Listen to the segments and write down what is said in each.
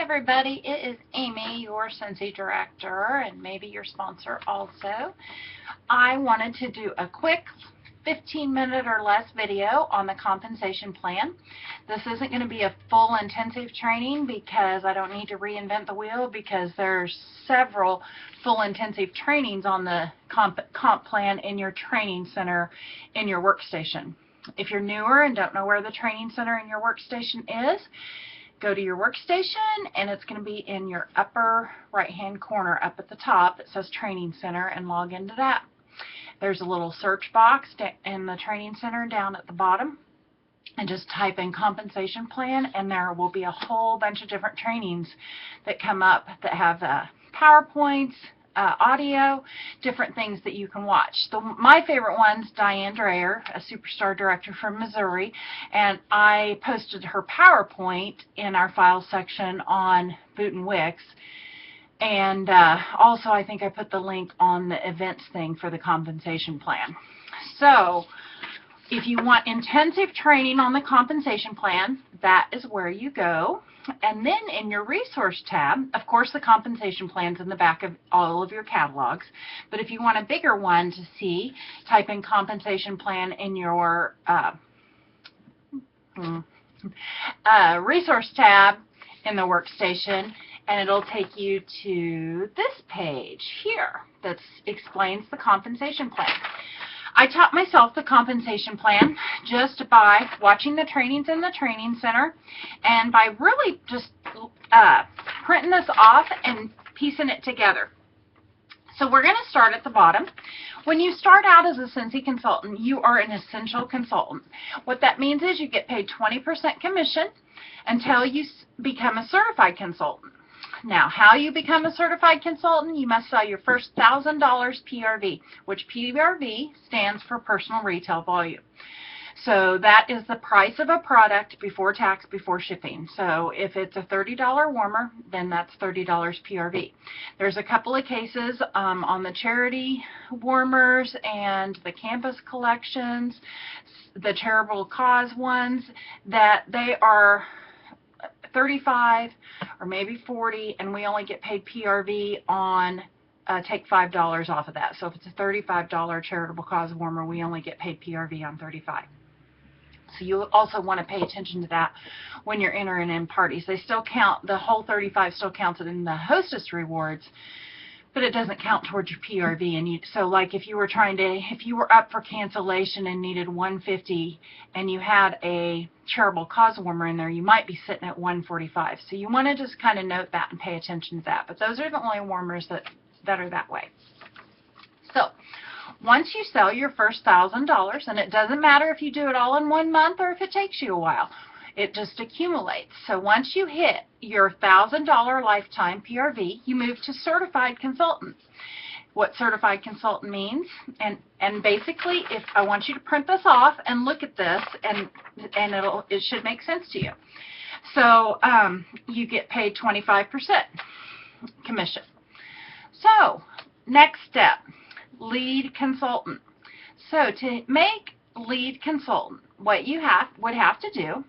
everybody, it is Amy, your Scentsy director and maybe your sponsor also. I wanted to do a quick 15-minute or less video on the compensation plan. This isn't going to be a full intensive training because I don't need to reinvent the wheel, because there's several full intensive trainings on the comp plan in your training center in your workstation. If you're newer and don't know where the training center in your workstation is, go to your workstation and it's going to be in your upper right hand corner up at the top. It says Training Center, and log into that. There's a little search box in the Training Center down at the bottom, and just type in compensation plan and there will be a whole bunch of different trainings that come up that have PowerPoints, audio, different things that you can watch. My favorite one's Diane Dreyer, a superstar director from Missouri, and I posted her PowerPoint in our files section on Boot and Wix, and also I think I put the link on the events thing for the compensation plan. So if you want intensive training on the compensation plan, that is where you go. And then in your resource tab, of course the compensation plan's in the back of all of your catalogs, but if you want a bigger one to see, type in compensation plan in your resource tab in the workstation, and it'll take you to this page here that explains the compensation plan. I taught myself the compensation plan just by watching the trainings in the training center and by really just printing this off and piecing it together. So we're going to start at the bottom. When you start out as a Scentsy consultant, you are an essential consultant. What that means is you get paid 20% commission until you become a certified consultant. Now, how you become a certified consultant, you must sell your first $1,000 PRV, which PRV stands for personal retail volume. So that is the price of a product before tax, before shipping. So if it's a $30 warmer, then that's $30 PRV. There's a couple of cases on the charity warmers and the campus collections, the charitable cause ones, that they are 35 or maybe 40, and we only get paid PRV on take $5 off of that. So if it's a $35 charitable cause warmer, we only get paid PRV on 35. So you also want to pay attention to that when you're entering in parties. They still count, the whole 35 still counts it in the hostess rewards, but it doesn't count towards your PRV. And so like if you were up for cancellation and needed 150 and you had a charitable cause warmer in there, you might be sitting at 145. So you want to just kind of note that and pay attention to that. But those are the only warmers that are that way. So once you sell your first $1,000, and it doesn't matter if you do it all in 1 month or if it takes you a while, it just accumulates. So once you hit your $1,000 lifetime PRV, you move to certified consultant. What certified consultant means, and basically, if I want you to print this off and look at this, and it should make sense to you. So you get paid 25% commission. So next step, lead consultant. So to make lead consultant, what you would have to do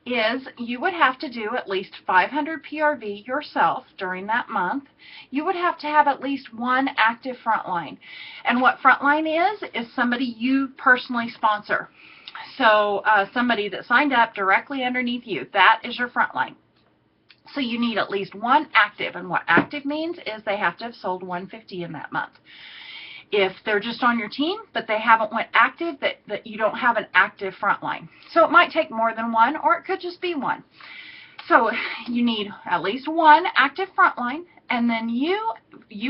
is you would have to do at least 500 PRV yourself during that month. You would have to have at least one active frontline. And what frontline is somebody you personally sponsor. So somebody that signed up directly underneath you, that is your frontline. So you need at least one active, and what active means is they have to have sold 150 in that month. If they're just on your team, but they haven't went active, that you don't have an active frontline. So it might take more than one, or it could just be one. So you need at least one active frontline, and then you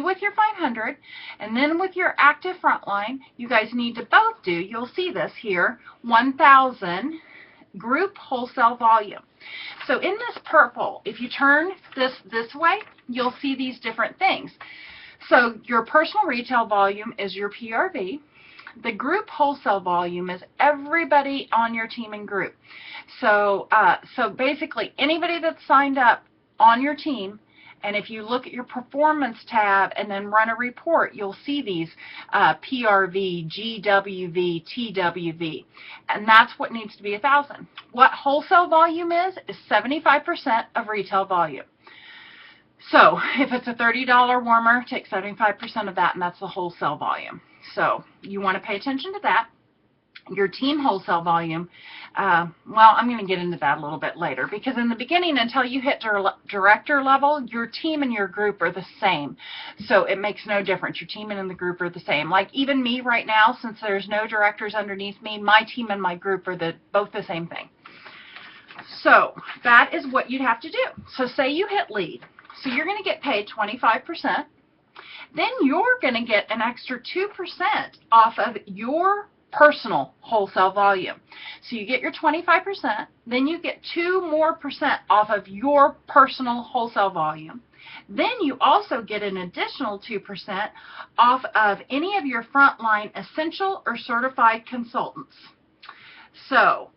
with your 500, and then with your active frontline, you guys need to both do, you'll see this here, 1,000 group wholesale volume. So in this purple, if you turn this way, you'll see these different things. So your personal retail volume is your PRV. The group wholesale volume is everybody on your team and group. So basically anybody that's signed up on your team And if you look at your performance tab and then run a report, you'll see these PRV, GWV, TWV, and that's what needs to be 1,000. What wholesale volume is 75% of retail volume. So if it's a $30 warmer, take 75% of that, and that's the wholesale volume. So you want to pay attention to that. Your team wholesale volume, well, I'm going to get into that a little bit later, because in the beginning, until you hit director level, your team and your group are the same. So it makes no difference. Your team and the group are the same. Like even me right now, since there's no directors underneath me, my team and my group are both the same thing. So that is what you'd have to do. So say you hit lead. So you're going to get paid 25%. Then you're going to get an extra 2% off of your personal wholesale volume. So you get your 25%, then you get 2% more off of your personal wholesale volume. Then you also get an additional 2% off of any of your frontline essential or certified consultants. So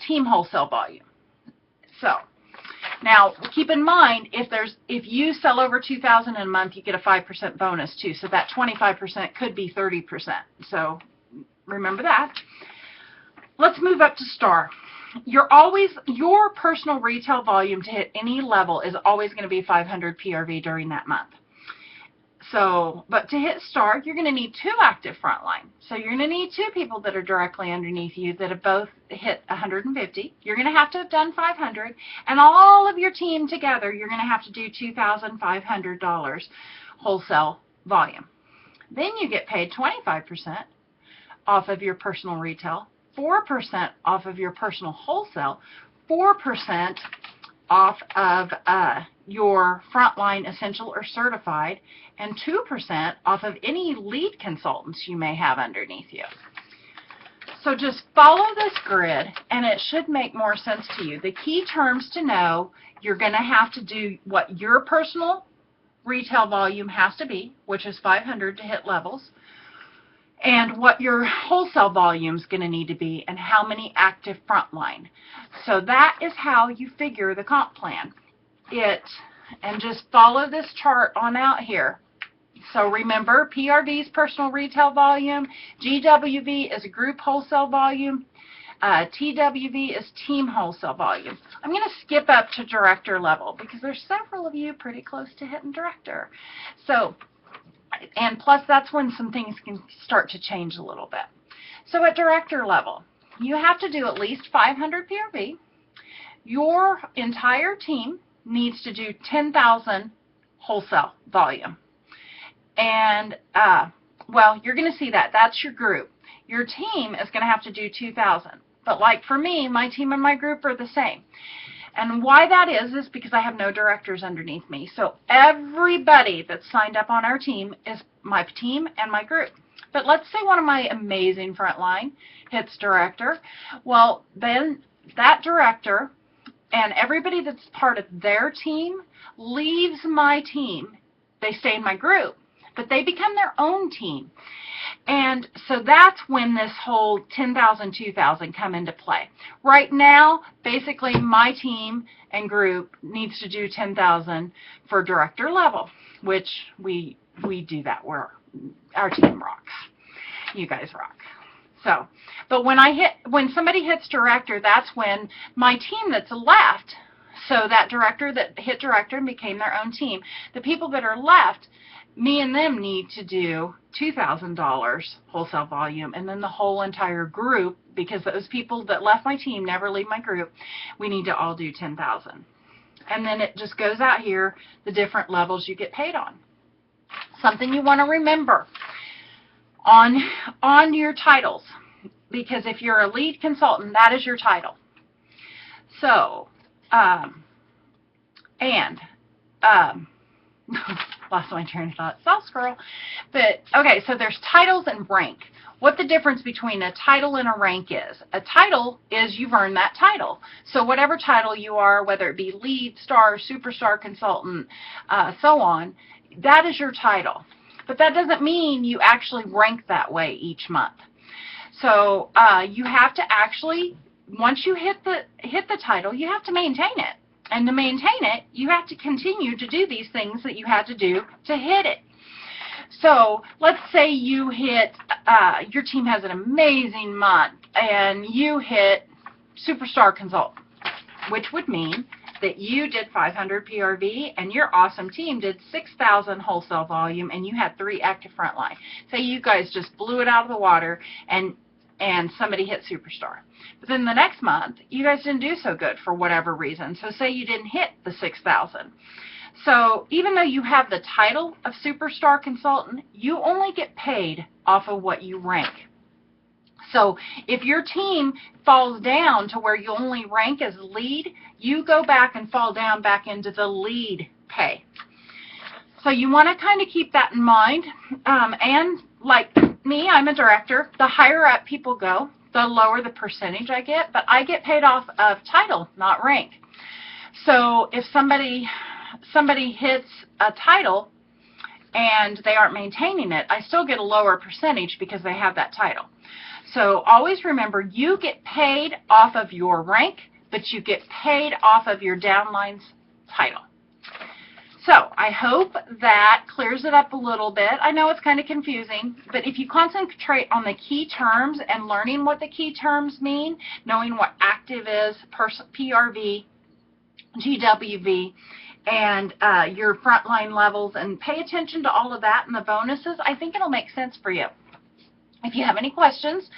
team wholesale volume. So now keep in mind, if you sell over 2,000 in a month, you get a 5% bonus too. So that 25% could be 30%. So remember that. Let's move up to star. Your personal retail volume to hit any level is always going to be 500 PRV during that month. So, but to hit star, you're going to need 2 active frontline. So you're going to need 2 people that are directly underneath you that have both hit 150. You're going to have to have done 500. And all of your team together, you're going to have to do $2,500 wholesale volume. Then you get paid 25% off of your personal retail, 4% off of your personal wholesale, 4% off of your frontline essential or certified, and 2% off of any lead consultants you may have underneath you. So just follow this grid and it should make more sense to you. The key terms to know, you're going to have to do what your personal retail volume has to be, which is 500 to hit levels, and what your wholesale volume is going to need to be, and how many active frontline. So that is how you figure the comp plan. And just follow this chart on out here. So remember, PRV is personal retail volume, GWV is group wholesale volume, TWV is team wholesale volume. I'm going to skip up to director level because there's several of you pretty close to hitting director. So, and plus that's when some things can start to change a little bit. So at director level, you have to do at least 500 PRV. Your entire team needs to do 10,000 wholesale volume. And, well, you're going to see that. That's your group. Your team is going to have to do 2,000. But like for me, my team and my group are the same. And why that is because I have no directors underneath me. So everybody that's signed up on our team is my team and my group. But let's say one of my amazing frontline hits director. Well, then that director and everybody that's part of their team leaves my team. They stay in my group, but they become their own team. And so that's when this whole 10,000, 2,000 come into play. Right now, basically my team and group needs to do 10,000 for director level, which we do that. Our team rocks. You guys rock. So, but when somebody hits director, that's when my team that's left, so that director that hit director and became their own team, the people that are left, me and them need to do $2,000 wholesale volume, and then the whole entire group, because those people that left my team never leave my group, we need to all do 10,000. And then it just goes out here, the different levels you get paid on. Something you want to remember on your titles, because if you're a lead consultant, that is your title. So, lost my train of thought. Self scroll. But okay, so there's titles and rank. What the difference between a title and a rank is. A title is you've earned that title. So whatever title you are, whether it be lead, star, superstar consultant, so on, that is your title. But that doesn't mean you actually rank that way each month. So you have to actually, once you hit the title, you have to maintain it. And to maintain it, you have to continue to do these things that you had to do to hit it. So let's say you hit, your team has an amazing month, and you hit Superstar Consultant, which would mean that you did 500 PRV and your awesome team did 6,000 wholesale volume and you had 3 active frontline. Say you guys just blew it out of the water and somebody hit Superstar. But then the next month, you guys didn't do so good for whatever reason. So say you didn't hit the 6,000. So even though you have the title of Superstar Consultant, you only get paid off of what you rank. So if your team falls down to where you only rank as lead, you go back and fall down back into the lead pay. So you want to kind of keep that in mind. And like me, I'm a director. The higher up people go, the lower the percentage I get. But I get paid off of title, not rank. So if somebody hits a title and they aren't maintaining it, I still get a lower percentage because they have that title. So always remember, you get paid off of your rank, but you get paid off of your downline's title. So I hope that clears it up a little bit. I know it's kind of confusing, but if you concentrate on the key terms and learning what the key terms mean, knowing what active is, PRV, GWV, and your frontline levels, and pay attention to all of that and the bonuses, I think it'll make sense for you. If you have any questions,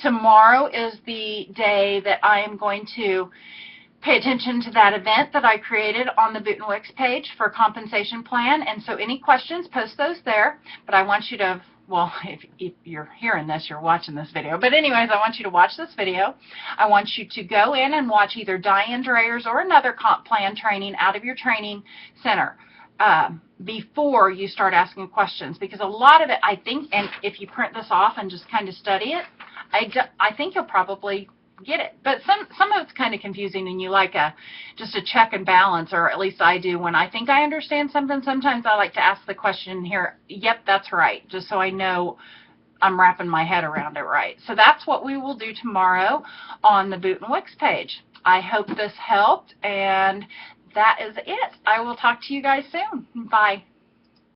tomorrow is the day that I am going to pay attention to that event that I created on the Boot and Wix page for compensation plan. And so any questions, post those there. But I want you to, well, if you're hearing this, you're watching this video. But anyways, I want you to watch this video. I want you to go in and watch either Diane Drayer's or another comp plan training out of your training center before you start asking questions, because a lot of it, I think, and if you print this off and just kind of study it, I think you'll probably get it. But some of it's kind of confusing, and you like just a check and balance, or at least I do. When I think I understand something, sometimes I like to ask the question here, yep, that's right, just so I know I'm wrapping my head around it right. So that's what we will do tomorrow on the Boot and Wix page. I hope this helped, and that is it. I will talk to you guys soon. Bye.